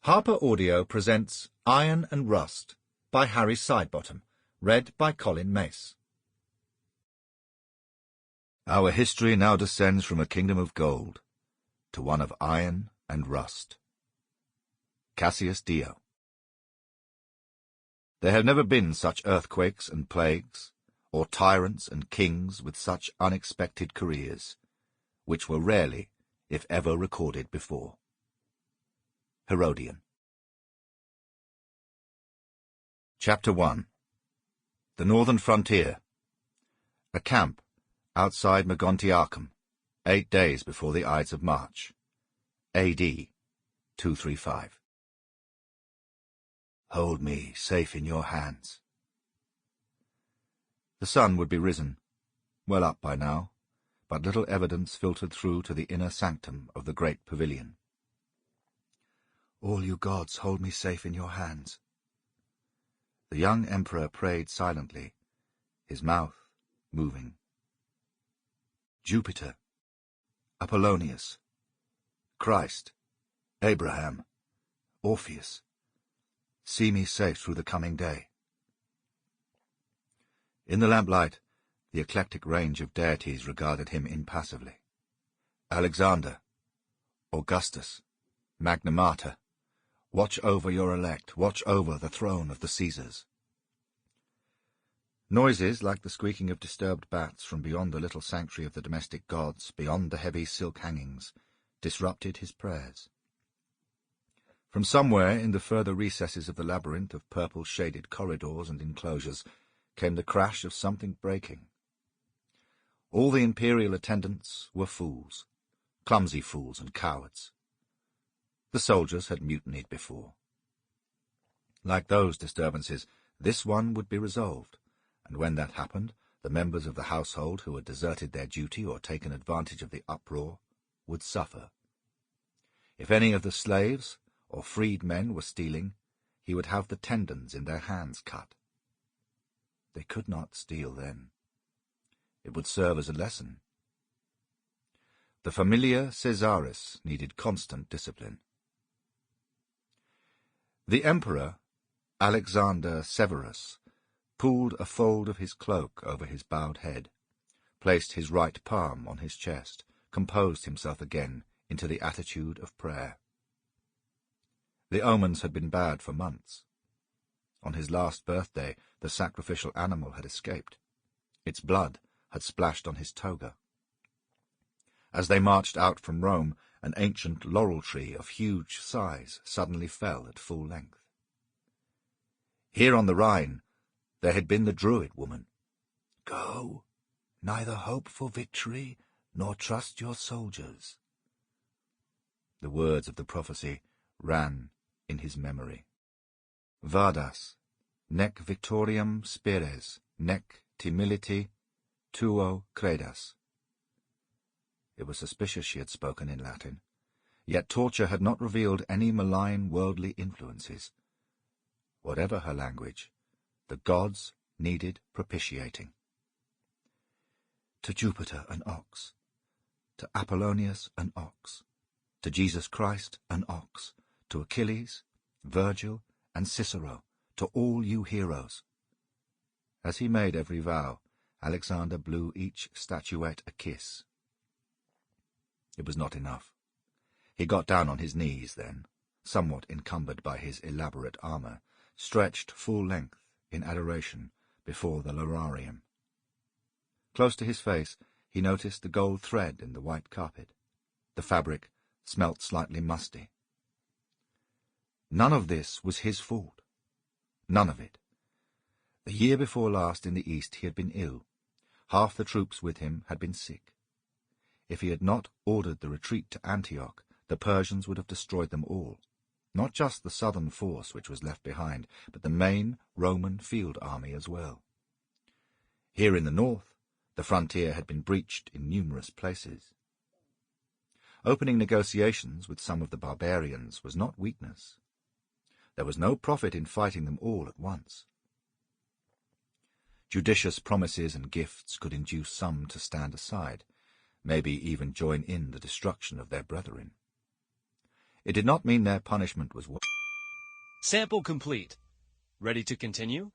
Harper Audio presents Iron and Rust by Harry Sidebottom, read by Colin Mace. Our history now descends from a kingdom of gold to one of iron and rust. Cassius Dio. There have never been such earthquakes and plagues, or tyrants and kings with such unexpected careers, which were rarely, if ever, recorded before. Herodian. Chapter 1. The Northern Frontier. A camp outside Mogontiacum, 8 days before the Ides of March. A.D. 235. Hold me safe in your hands. The sun would be risen, well up by now, but little evidence filtered through to the inner sanctum of the great pavilion. All you gods, hold me safe in your hands. The young emperor prayed silently, his mouth moving. Jupiter, Apollonius, Christ, Abraham, Orpheus, see me safe through the coming day. In the lamplight, the eclectic range of deities regarded him impassively. Alexander, Augustus, Magna Mater, watch over your elect, watch over the throne of the Caesars. Noises like the squeaking of disturbed bats from beyond the little sanctuary of the domestic gods, beyond the heavy silk hangings, disrupted his prayers. From somewhere in the further recesses of the labyrinth of purple-shaded corridors and enclosures came the crash of something breaking. All the imperial attendants were fools, clumsy fools and cowards. The soldiers had mutinied before. Like those disturbances, this one would be resolved, and when that happened, the members of the household who had deserted their duty or taken advantage of the uproar would suffer. If any of the slaves or freed men were stealing, he would have the tendons in their hands cut. They could not steal then. It would serve as a lesson. The familia Caesaris needed constant discipline. The emperor, Alexander Severus, pulled a fold of his cloak over his bowed head, placed his right palm on his chest, composed himself again into the attitude of prayer. The omens had been bad for months. On his last birthday, the sacrificial animal had escaped. Its blood had splashed on his toga. As they marched out from Rome, an ancient laurel tree of huge size suddenly fell at full length. Here on the Rhine, there had been the Druid woman. Go, neither hope for victory, nor trust your soldiers. The words of the prophecy ran in his memory. Vadas, nec victoriam spires, nec timiliti tuo credas. It was suspicious she had spoken in Latin, yet torture had not revealed any malign worldly influences. Whatever her language, the gods needed propitiating. To Jupiter an ox, to Apollonius an ox, to Jesus Christ an ox, to Achilles, Virgil, and Cicero, to all you heroes. As he made every vow, Alexander blew each statuette a kiss. It was not enough. He got down on his knees then, somewhat encumbered by his elaborate armour, stretched full length in adoration before the lararium. Close to his face he noticed the gold thread in the white carpet. The fabric smelt slightly musty. None of this was his fault. None of it. The year before last in the East he had been ill. Half the troops with him had been sick. If he had not ordered the retreat to Antioch, the Persians would have destroyed them all. Not just the southern force which was left behind, but the main Roman field army as well. Here in the north, the frontier had been breached in numerous places. Opening negotiations with some of the barbarians was not weakness. There was no profit in fighting them all at once. Judicious promises and gifts could induce some to stand aside, maybe even join in the destruction of their brethren. It did not mean their punishment was Sample complete. Ready to continue?